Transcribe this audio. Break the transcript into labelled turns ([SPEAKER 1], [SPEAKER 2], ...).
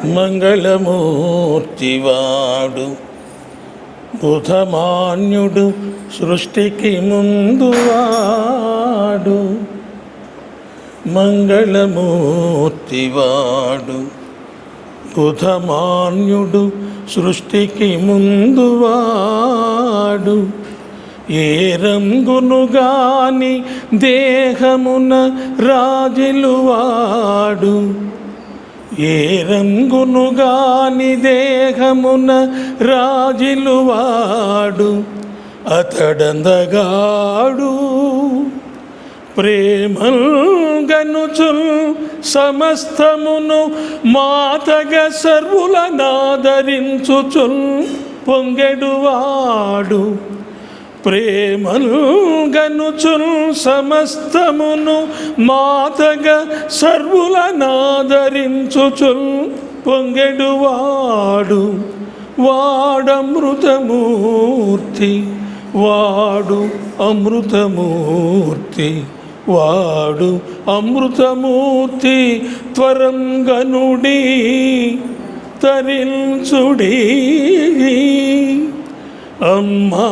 [SPEAKER 1] మంగళమూర్తివాడు బుధమాన్యుడు సృష్టికి ముందువాడు. మంగళమూర్తివాడు బుధమాన్యుడు సృష్టికి ముందువాడు. ఏ రంగును గాని దేహమున రాజిలువాడు. ఏ రంగును గాని దేహమున రాజిలువాడు. అతడందగాడు ప్రేమల్గనుచుల్ సమస్తమును మాతగ సర్వులనాదరించుచుల్ పొంగెడువాడు. ప్రేమల్గనుచుల్ సమస్తమును మాతగ సర్వులనాదరించుచుల్ పొంగెడువాడు. వాడమృతమూర్తి వాడు అమృతమూర్తి వాడు అమృతమూర్తి. త్వరంగనుడి తరించుడి అమ్మా